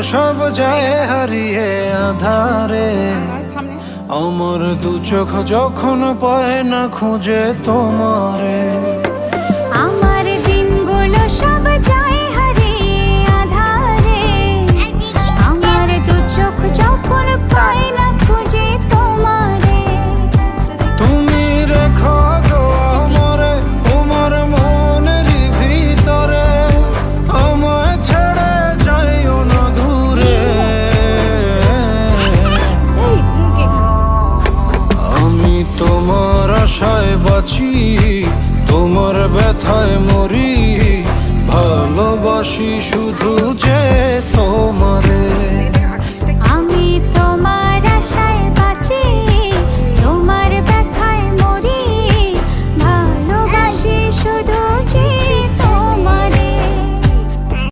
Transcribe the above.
সব যায় হারিয়ে আধারে। আমার দু চোখ যখন পায় না খুঁজে তোমারে। আমার দিনগুলো সব যায় হারিয়ে আধারে। আমার দু চোখ যখন পায় না খুঁজে তোমারে। তুমি রেখো গো আমারে তোমার মনের ভিতরে, আমায় ছেড়ে যাইও না দূরে। আমি তোমার আশায় বাঁচি, তোমার ব্যথায় মরি, ভালোবাসি শুধু যে তোমার।